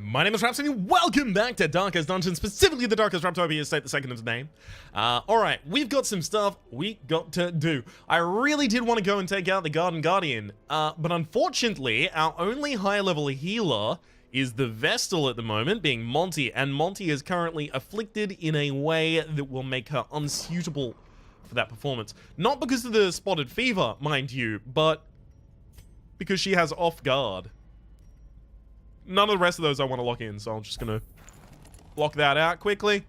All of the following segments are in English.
My name is Rhapsody. Welcome back to Darkest Dungeon, specifically the Darkest Raptopia State, the second of the name. Alright, we've got some stuff we got to do. I really did want to go and take out the Garden Guardian, but unfortunately, our only higher level healer is the Vestal at the moment, being Monty, and Monty is currently afflicted in a way that will make her unsuitable for that performance. Not because of the spotted fever, mind you, but because she has off guard. None of the rest of those I want to lock in, so I'm just going to lock that out quickly.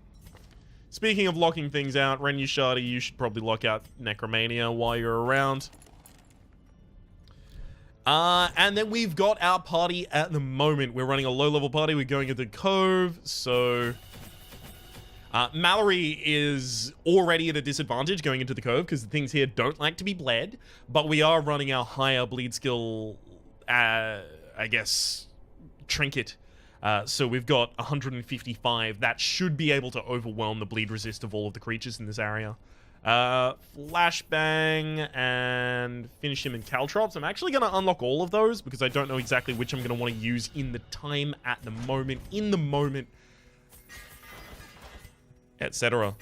Speaking of locking things out, Renu Shardy, you should probably lock out Necromania while you're around. And then we've got our party at the moment. We're running a low-level party. We're going into the Cove, so... Mallory is already at a disadvantage going into the Cove because the things here don't like to be bled, but we are running our higher bleed skill, I guess... trinket. So we've got 155. That should be able to overwhelm the bleed resist of all of the creatures in this area. Flashbang and finish him in Caltrops. I'm actually going to unlock all of those because I don't know exactly which I'm going to want to use in the time at the moment, etc.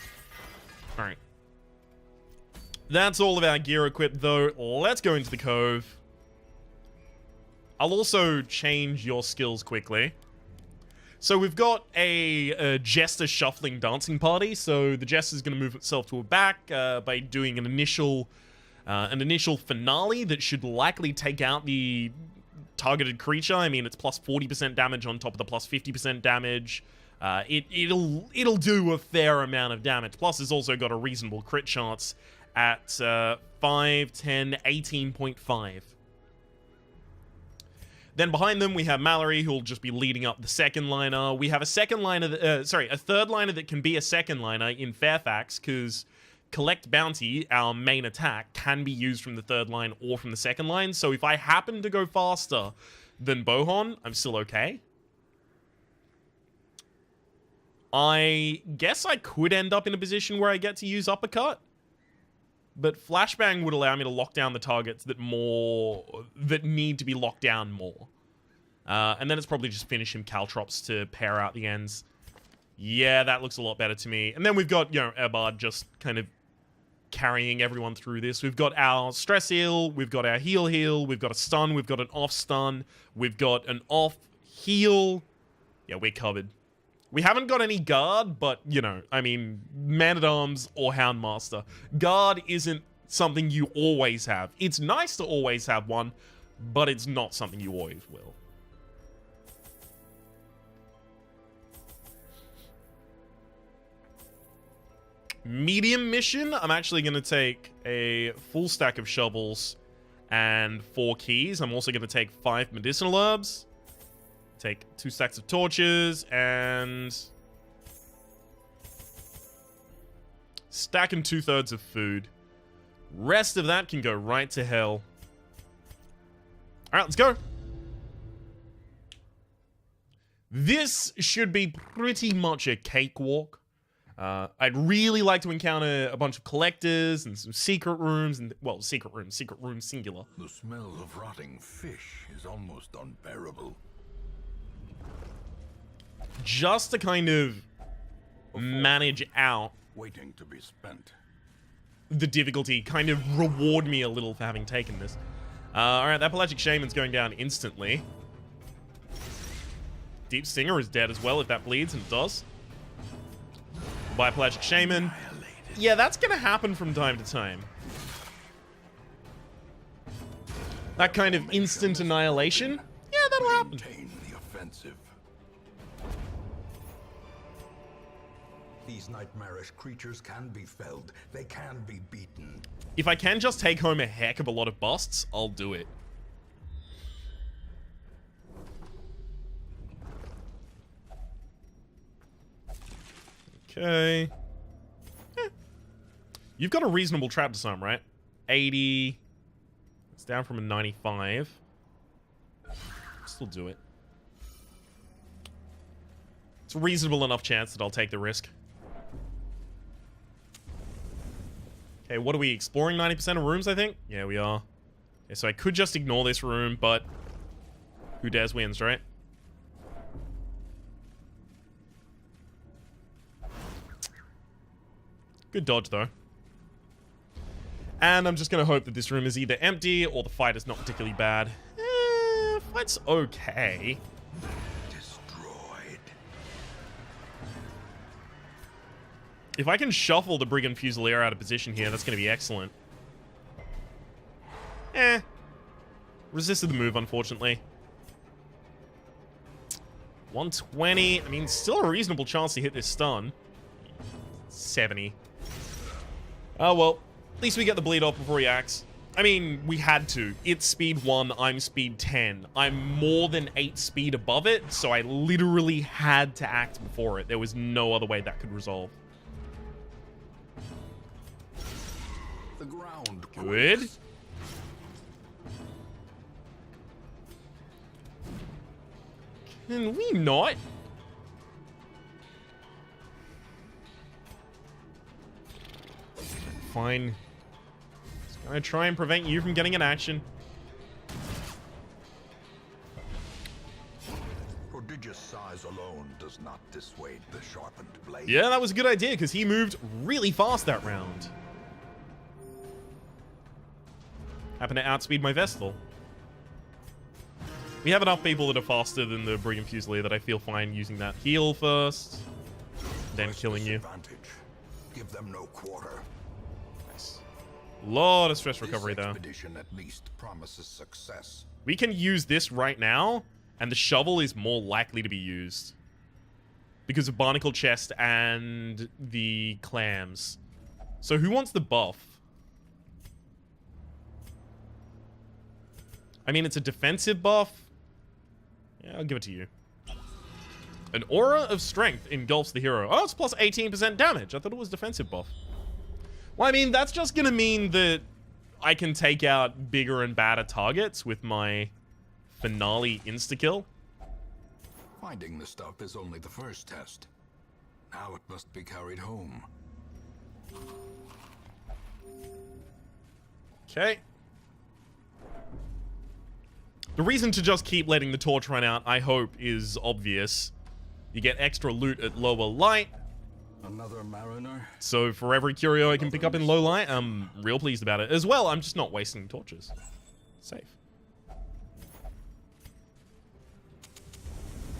Alright. That's all of our gear equipped though. Let's go into the Cove. I'll also change your skills quickly. So we've got a Jester shuffling dancing party. So the Jester is going to move itself to a back by doing an initial finale that should likely take out the targeted creature. I mean, it's plus 40% damage on top of the plus 50% damage. It'll do a fair amount of damage. Plus, it's also got a reasonable crit chance at 5, 10, 18.5. Then behind them, we have Mallory, who'll just be leading up the second liner. We have a second liner, a third liner that can be a second liner in Fairfax, because Collect Bounty, our main attack, can be used from the third line or from the second line. So if I happen to go faster than Bohon, I'm still okay. I guess I could end up in a position where I get to use Uppercut. But Flashbang would allow me to lock down the targets that need to be locked down more. And then it's probably just finish him Caltrops to pair out the ends. Yeah, that looks a lot better to me. And then we've got, Erbard just kind of carrying everyone through this. We've got our stress heal, we've got our heal, we've got a stun, we've got an off stun, we've got an off heal. Yeah, we're covered. We haven't got any guard, but, I mean, Man-at-Arms or Houndmaster. Guard isn't something you always have. It's nice to always have one, but it's not something you always will. Medium mission, I'm actually going to take a full stack of shovels and 4 keys. I'm also going to take 5 medicinal herbs. Take 2 stacks of torches and stack and 2/3 of food. Rest of that can go right to hell. Alright, let's go. This should be pretty much a cakewalk. I'd really like to encounter a bunch of collectors and some secret rooms, and well, secret room singular. The smell of rotting fish is almost unbearable. Just to kind of manage out waiting to be spent. The difficulty, kind of reward me a little for having taken this. Alright, that Pelagic Shaman's going down instantly. Deep Stinger is dead as well if that bleeds, and it does. Goodbye, Pelagic Shaman. Yeah, that's gonna happen from time to time. That kind of instant annihilation. Yeah, that'll happen. Maintain the offensive. These nightmarish creatures can be felled. They can be beaten. If I can just take home a heck of a lot of busts, I'll do it. Okay. You've got a reasonable trap disarm, right? 80. It's down from a 95. Still do it. It's a reasonable enough chance that I'll take the risk. Okay, what are we exploring? 90% of rooms, I think? Yeah, we are. Okay, so I could just ignore this room, but who dares wins, right? Good dodge, though. And I'm just going to hope that this room is either empty or the fight is not particularly bad. Fight's okay. Destroyed. If I can shuffle the Brigand Fusilier out of position here, that's going to be excellent. Resisted the move, unfortunately. 120. I mean, still a reasonable chance to hit this stun. 70. Oh, well. At least we get the bleed off before he acts. I mean, we had to. It's speed 1, I'm speed 10. I'm more than 8 speed above it, so I literally had to act before it. There was no other way that could resolve. The ground Good. quakes. Can we not? Fine. Just gonna try and prevent you from getting an action. Prodigious size alone does not dissuade the sharpened blade. Yeah, that was a good idea, because he moved really fast that round. Happened to outspeed my Vestal. We have enough people that are faster than the Brigand Fusilier that I feel fine using that heal first, then killing you. Give them no quarter. Nice. Lot of stress recovery This though. expedition at least promises success. We can use this right now, and the shovel is more likely to be used because of Barnacle Chest and the clams. So who wants the buff? I mean, it's a defensive buff. Yeah, I'll give it to you. An aura of strength engulfs the hero. Oh, it's plus 18% damage. I thought it was defensive buff. Well, I mean, that's just gonna mean that I can take out bigger and badder targets with my finale insta-kill. Finding the stuff is only the first test. Now it must be carried home. Okay. The reason to just keep letting the torch run out, I hope, is obvious. You get extra loot at lower light. Another mariner? So for every curio I can pick up in low light, I'm real pleased about it. As well, I'm just not wasting torches. Safe.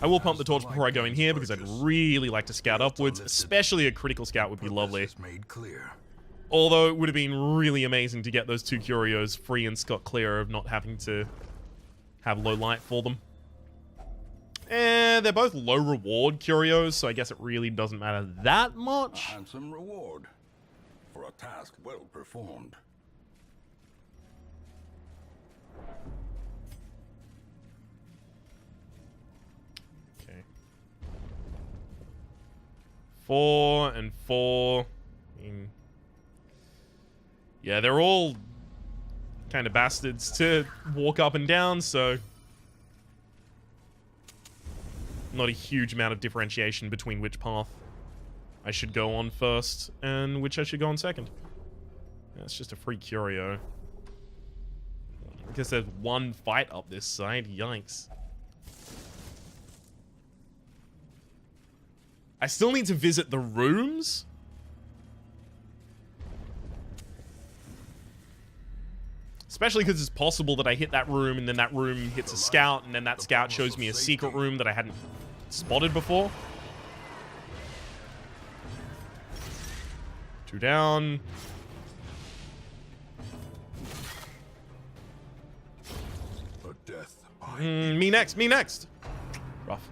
I will pump the torch before I go in here because I'd really like to scout upwards, especially a critical scout would be lovely. Made clear. Although it would have been really amazing to get those 2 curios free and scot clear of not having to have low light for them. They're both low reward curios, so I guess it really doesn't matter that A much. handsome reward for a task well performed. Okay. 4 and 4. I mean, yeah, they're all kind of bastards to walk up and down, so not a huge amount of differentiation between which path I should go on first and which I should go on second. That's just a free curio. I guess there's one fight up this side. Yikes. I still need to visit the rooms. Especially because it's possible that I hit that room and then that room hits a scout and then that scout shows me a secret room that I hadn't spotted before. 2 down. A death Me next, me next. Rough.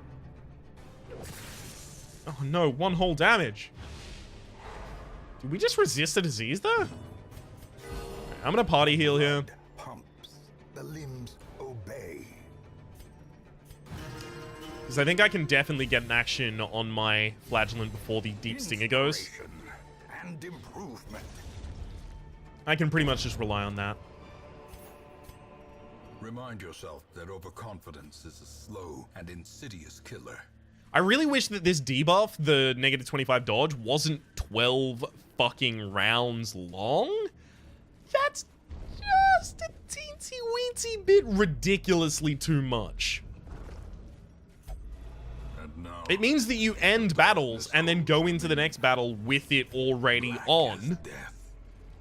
Oh no, 1 whole damage. Did we just resist the disease though? I'm gonna party heal here. pumps. The limbs obey. Because I think I can definitely get an action on my flagellant before the deep stinger goes. Inspiration and improvement. I can pretty much just rely on that. Remind yourself that overconfidence is a slow and insidious killer. I really wish that this debuff, the negative 25 dodge, wasn't 12 fucking rounds long. That's just a teensy-weensy bit ridiculously too much. And No. It means that you end battles and then go into the next battle with it already Black as on. death.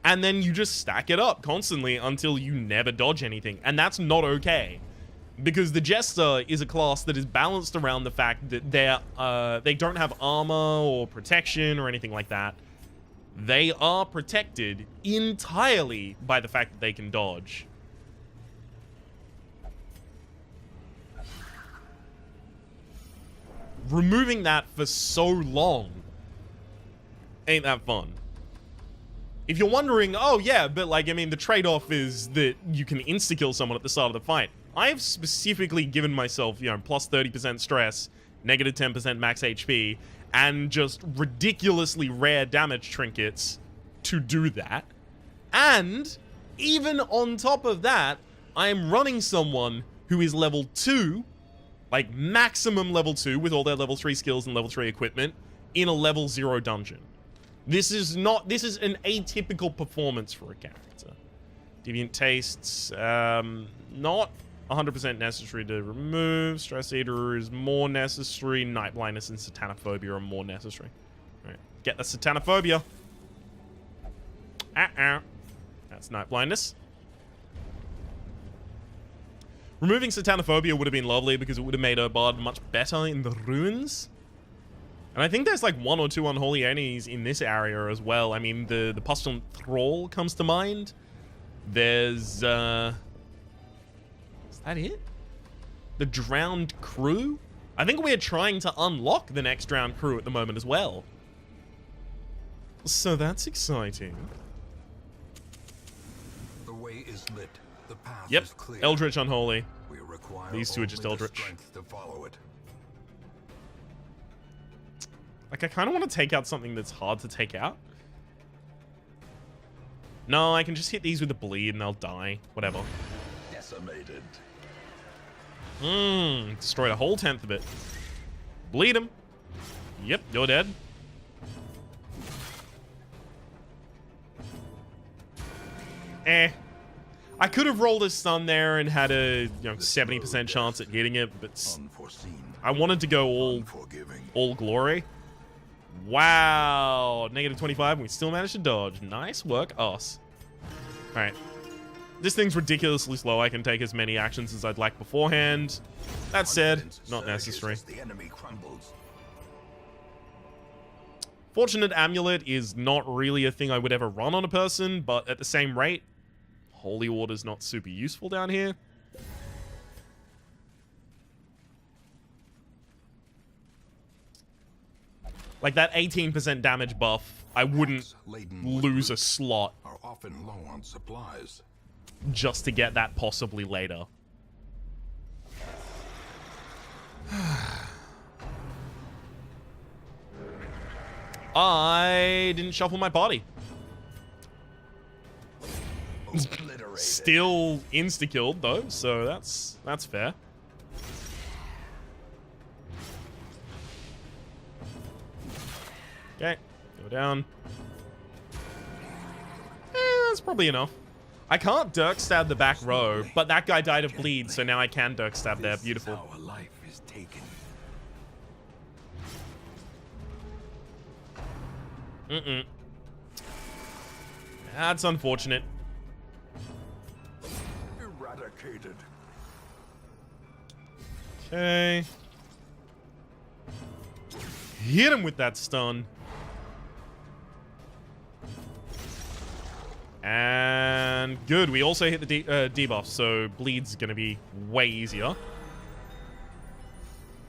And then you just stack it up constantly until you never dodge anything. And that's not okay. Because the Jester is a class that is balanced around the fact that they don't have armor or protection or anything like that. They are protected entirely by the fact that they can dodge. Removing that for so long ain't that fun. If you're wondering, oh yeah, but like, I mean, the trade-off is that you can insta-kill someone at the start of the fight. I've specifically given myself, you know, plus 30% stress, negative 10% max HP, and just ridiculously rare damage trinkets to do that. And even on top of that, I am running someone who is level 2, like maximum level 2 with all their level 3 skills and level 3 equipment in a level 0 dungeon. This is an atypical performance for a character. Deviant tastes, not 100% necessary to remove. Stress Eater is more necessary. Night Blindness and Satanophobia are more necessary. Alright, get the Satanophobia. That's Night Blindness. Removing Satanophobia would have been lovely because it would have made Urbard much better in the ruins. And I think there's like 1 or 2 unholy enemies in this area as well. I mean, the Postulant Thrall comes to mind. There's, is that it? The Drowned Crew? I think we're trying to unlock the next Drowned Crew at the moment as well. So that's exciting. The way is lit. The path Yep, is clear. Eldritch Unholy. We require These two are just only the Eldritch. strength to follow it. Like, I kind of want to take out something that's hard to take out. No, I can just hit these with a bleed and they'll die. Whatever. Decimated. Destroyed a whole 10th of it. Bleed him. Yep, you're dead. I could have rolled a stun there and had a 70% chance at hitting it, but Unforeseen. I wanted to go all glory. Wow, negative 25, and we still managed to dodge. Nice work, us. All right. This thing's ridiculously slow. I can take as many actions as I'd like beforehand. That said, not necessary. The enemy crumbles. Fortunate Amulet is not really a thing I would ever run on a person, but at the same rate, Holy Water's not super useful down here. Like that 18% damage buff, I wouldn't lose a slot Are often low on supplies. just to get that possibly later. I didn't shuffle my party. Still insta-killed though, so that's fair. Okay, go down. That's probably enough. I can't Dirk stab the back row, but that guy died of bleed, so now I can Dirk stab there. Beautiful. Our life is taken. That's unfortunate. Eradicated. Okay. Hit him with that stun. And good. We also hit the debuff, so bleed's gonna be way easier.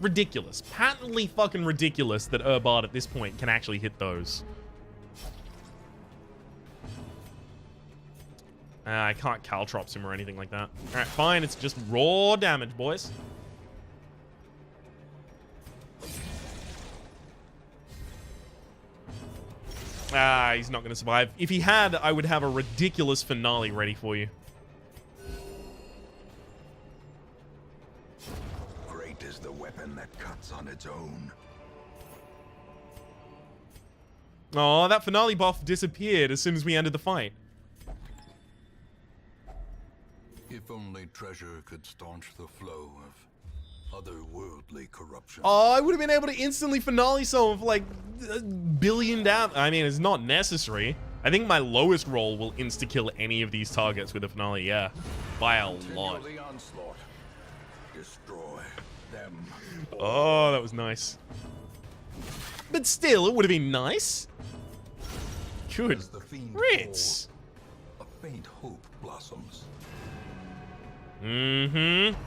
Ridiculous. Patently fucking ridiculous that Urbard at this point can actually hit those. I can't Caltrops him or anything like that. Alright, fine. It's just raw damage, boys. Ah, he's not going to survive. If he had, I would have a ridiculous finale ready for you. Great is the weapon that cuts on its own. Oh, that finale buff disappeared as soon as we ended the fight. If only treasure could staunch the flow of otherworldly corruption. Oh, I would have been able to instantly finale someone for like a billion down. I mean, it's not necessary. I think my lowest roll will insta-kill any of these targets with a finale, yeah. By a lot. The onslaught. Destroy them. Oh, that was nice. But still, it would have been nice. Good As the fiend grits. falls, a faint hope blossoms. Mm-hmm.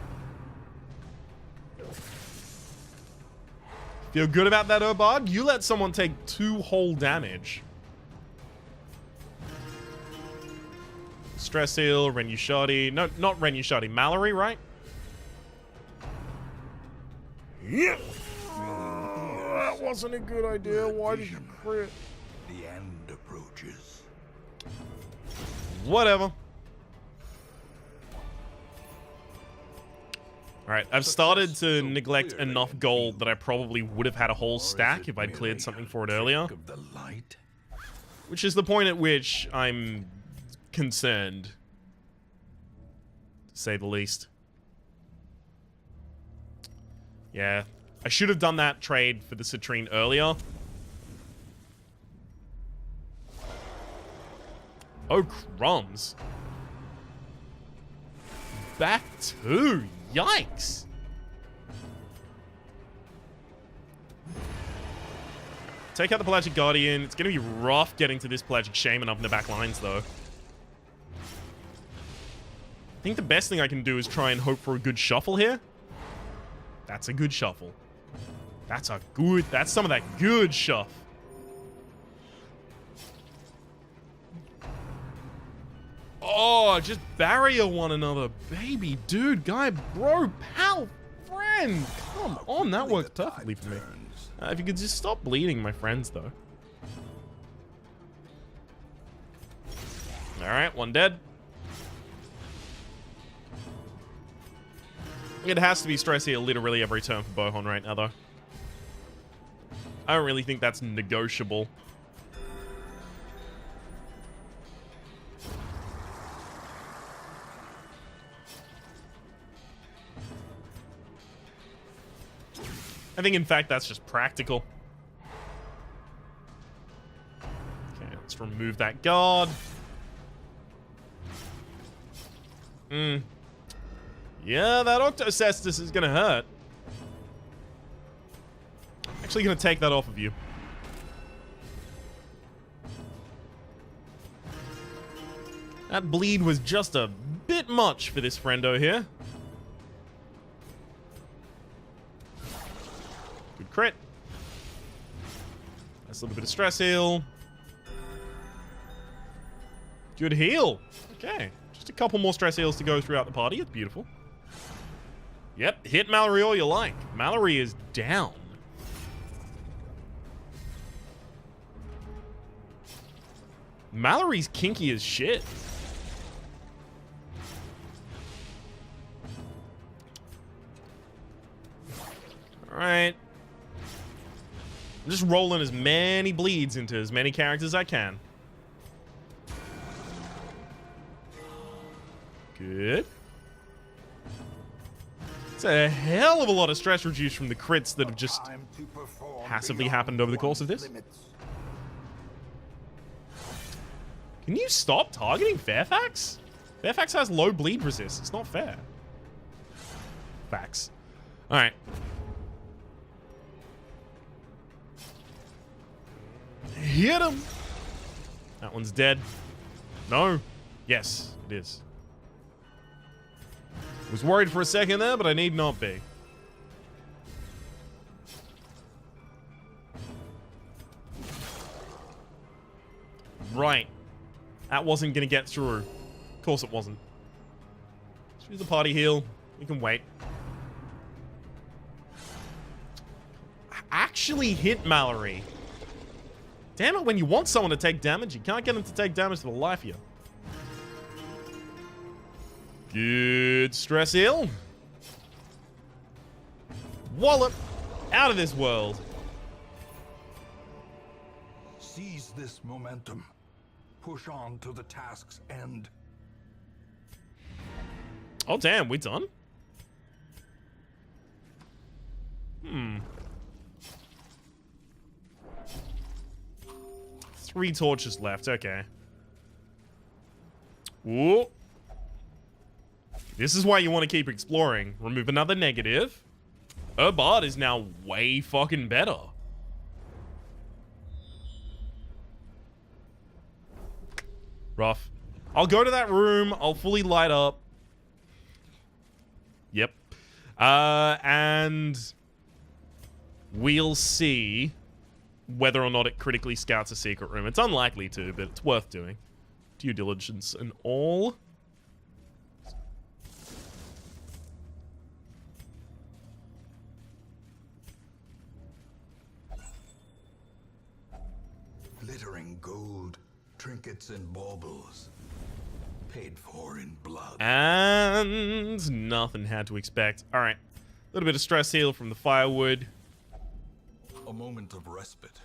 Feel good about that, Urbard? You let someone take 2 whole damage. Stress Heal, Renushadi. No, not Renushadi. Mallory, right? Yeah. That wasn't a good idea. Why did you crit? The end approaches. Whatever. Alright, I've started to neglect enough gold that I probably would have had a whole stack if I'd cleared something for it earlier. Of the light? Which is the point at which I'm concerned, to say the least. Yeah, I should have done that trade for the citrine earlier. Oh, crumbs. Back 2. Yikes. Take out the Pelagic Guardian. It's going to be rough getting to this Pelagic Shaman up in the back lines, though. I think the best thing I can do is try and hope for a good shuffle here. That's a good shuffle. That's some of that good shuff. Oh, just barrier one another. Baby, dude, guy, bro, pal, friend. Come on, that worked perfectly for me. If you could just stop bleeding my friends, though. Alright, one dead. It has to be Stress Heal literally every turn for Bohon right now, though. I don't really think that's negotiable. I think, in fact, that's just practical. Okay, let's remove that guard. Yeah, that Octocestus is gonna hurt. Actually gonna take that off of you. That bleed was just a bit much for this friendo here. Good crit. Nice little bit of stress heal. Good heal. Okay. Just a couple more stress heals to go throughout the party. It's beautiful. Yep. Hit Mallory all you like. Mallory is down. Mallory's kinky as shit. Alright. I'm just rolling as many bleeds into as many characters as I can. Good. It's a hell of a lot of stress reduced from the crits that have just passively happened over the course of this. Can you stop targeting Fairfax? Fairfax has low bleed resist. It's not fair. Facts. Alright. Hit him! That one's dead. No. Yes, it is. Was worried for a second there, but I need not be. Right. That wasn't gonna get through. Of course it wasn't. Let's use the party heal. We can wait. Actually hit Mallory. Damn it, when you want someone to take damage, you can't get them to take damage to the life of you. Good stress heal. Wallop. Out of this world. Seize this momentum. Push on to the task's end. Oh, damn, we done? 3 torches left. Okay. Ooh. This is why you want to keep exploring. Remove another negative. Urbard is now way fucking better. Rough. I'll go to that room. I'll fully light up. Yep. And we'll see whether or not it critically scouts a secret room. It's unlikely to, but it's worth doing. Due diligence and all. Glittering gold, trinkets and baubles. Paid for in blood. And nothing had to expect. All right. A little bit of stress heal from the firewood. A moment of respite.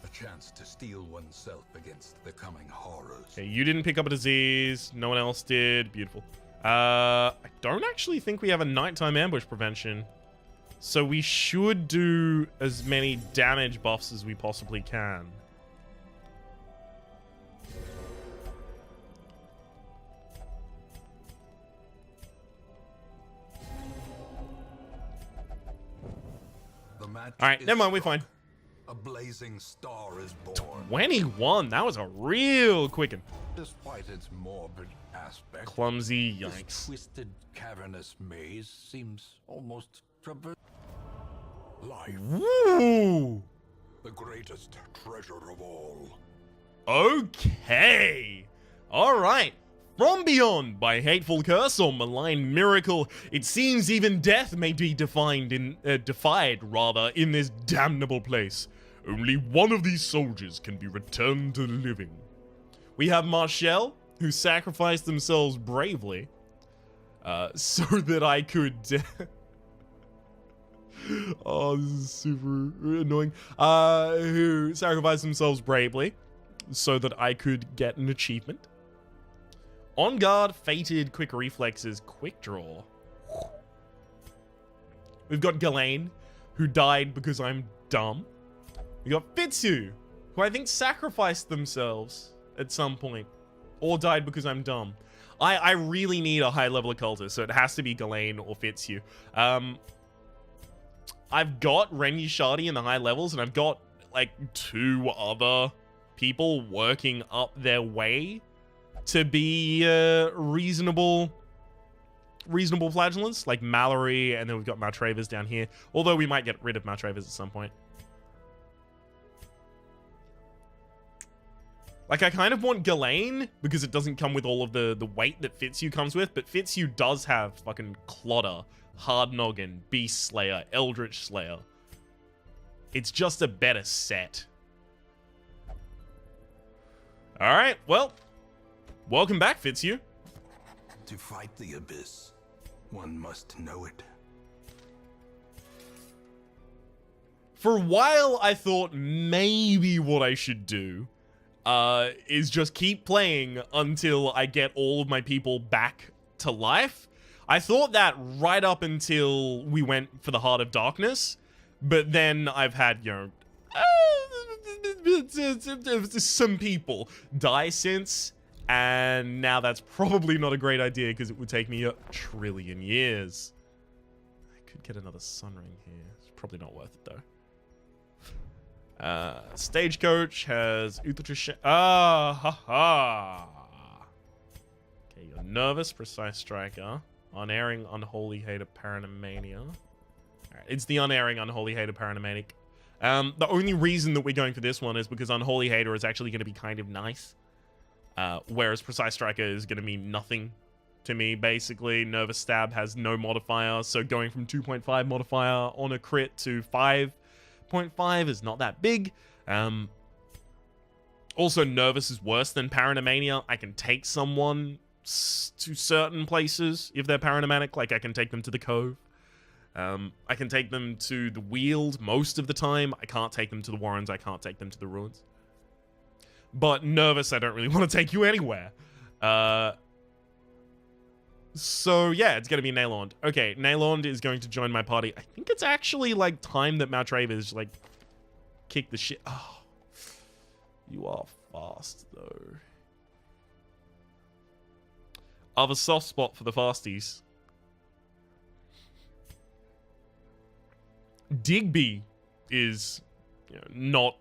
A chance to steel oneself against the coming horrors. Okay, you didn't pick up a disease. No one else did. Beautiful. I don't actually think we have a nighttime ambush prevention. So we should do as many damage buffs as we possibly can. All right, never mind, we're fine. A blazing star is born. 21, that was a real quickin'. Despite its morbid aspect, Clumsy, this yikes. twisted, cavernous maze seems almost traverse. Life, Woo! the greatest treasure of all. Okay. All right. From beyond, by hateful curse or malign miracle, it seems even death may be defied in this damnable place. Only one of these soldiers can be returned to the living. We have Marshall, who sacrificed themselves bravely, so that I could. Oh, this is super annoying. Who sacrificed themselves bravely, so that I could get an achievement. On guard, fated, quick reflexes, quick draw. We've got Ghislaine, who died because I'm dumb. We got Fitzhugh, who I think sacrificed themselves at some point. Or died because I'm dumb. I really need a high level occultist, so it has to be Ghislaine or Fitzhugh. I've got Renyu Shardy in the high levels, and I've got like 2 other people working up their way to be reasonable flagellants, like Mallory, and then we've got Maltravers down here. Although we might get rid of Maltravers at some point. Like, I kind of want Ghislaine, because it doesn't come with all of the weight that Fitzhugh comes with, but Fitzhugh does have fucking Clodder, Hard Noggin, Beast Slayer, Eldritch Slayer. It's just a better set. Alright, well, welcome back, Fitzhugh. To fight the abyss, one must know it. For a while, I thought maybe what I should do is just keep playing until I get all of my people back to life. I thought that right up until we went for the Heart of Darkness, but then I've had, you know, some people die since, and now that's probably not a great idea because it would take me 1 trillion years. I could get another sun ring here. It's probably not worth it though. Stagecoach has Uther. Ah, ha ha. Okay, you're nervous, precise striker. Unerring, unholy hater, Paranamania. Alright, it's the unerring, unholy hater, Paranamanic. The only reason that we're going for this one is because unholy hater is actually going to be kind of nice. Whereas precise striker is going to mean nothing to me, basically. Nervous stab has no modifier, so going from 2.5 modifier on a crit to 5.5 is not that big. Also, nervous is worse than Paranamania. I can take someone to certain places if they're Paranamanic, like I can take them to the Cove. I can take them to the Weald most of the time. I can't take them to the Warrens. I can't take them to the Ruins. But nervous, I don't really want to take you anywhere. So, yeah, it's going to be Nailond. Okay, Nailond is going to join my party. I think it's actually, like, time that Maltravers, like, kick the shit. Oh, you are fast, though. I have a soft spot for the fasties. Digby is, you know, not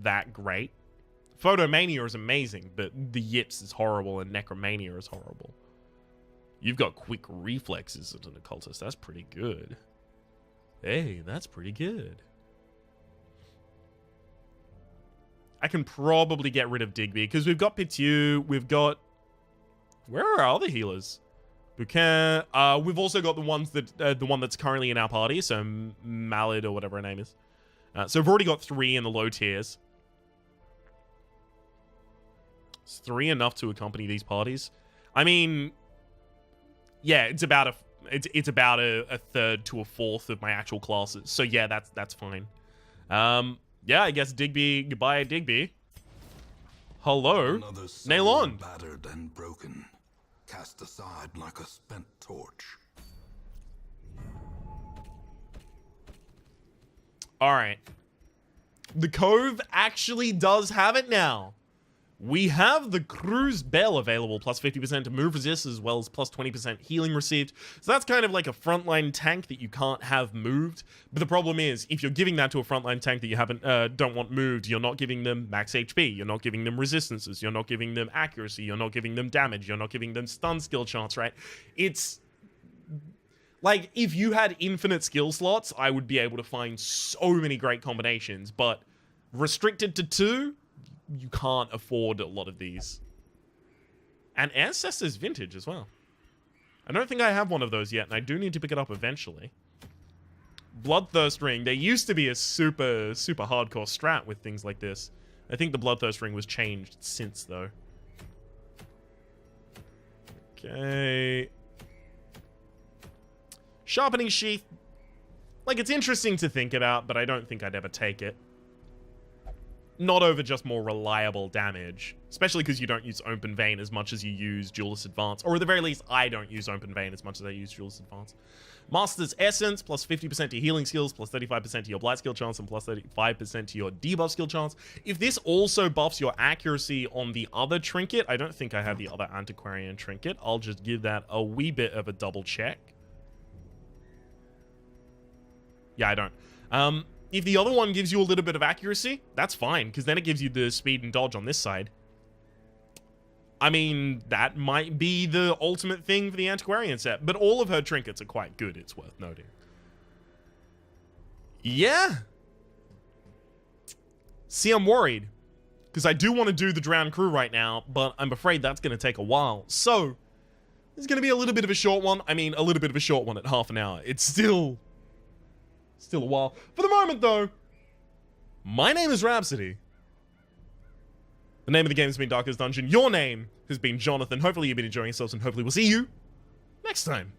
that great. Photomania is amazing, but the Yips is horrible and Necromania is horrible. You've got quick reflexes as an occultist. That's pretty good. Hey, that's pretty good. I can probably get rid of Digby because we've got Pitu, we've got... Where are our other healers? Bouquin. We've also got the ones that the one that's currently in our party, so Malad or whatever her name is. So we've already got 3 in the low tiers. Is 3 enough to accompany these parties? I mean, yeah, it's about a third to a fourth of my actual classes. So yeah, that's fine. Yeah, I guess Digby. Goodbye, Digby. Hello, Nailond. Battered and broken, cast aside like a spent torch. All right. The Cove actually does have it now. We have the Cruise Bell available, plus 50% to move resist, as well as plus 20% healing received. So that's kind of like a frontline tank that you can't have moved. But the problem is, if you're giving that to a frontline tank that you don't want moved, you're not giving them max HP, you're not giving them resistances, you're not giving them accuracy, you're not giving them damage, you're not giving them stun skill chance, right? It's... like, if you had infinite skill slots, I would be able to find so many great combinations, but restricted to 2... you can't afford a lot of these. And Ancestors Vintage as well. I don't think I have one of those yet, and I do need to pick it up eventually. Bloodthirst Ring. There used to be a super hardcore strat with things like this. I think the Bloodthirst Ring was changed since, though. Okay. Sharpening Sheath. Like, it's interesting to think about, but I don't think I'd ever take it. Not over just more reliable damage. Especially because you don't use Open Vein as much as you use Duelist Advance. Or at the very least, I don't use Open Vein as much as I use Duelist Advance. Master's Essence, plus 50% to healing skills, plus 35% to your blight skill chance, and plus 35% to your debuff skill chance. If this also buffs your accuracy on the other trinket, I don't think I have the other Antiquarian trinket. I'll just give that a wee bit of a double check. Yeah, I don't. If the other one gives you a little bit of accuracy, that's fine, because then it gives you the speed and dodge on this side. I mean, that might be the ultimate thing for the Antiquarian set, but all of her trinkets are quite good, it's worth noting. Yeah. See, I'm worried, because I do want to do the Drowned Crew right now, but I'm afraid that's going to take a while. So, it's going to be a little bit of a short one. I mean, a little bit of a short one at half an hour. It's still a while. For the moment, though, my name is Rhapsody. The name of the game has been Darkest Dungeon. Your name has been Jonathan. Hopefully you've been enjoying yourselves, and hopefully we'll see you next time.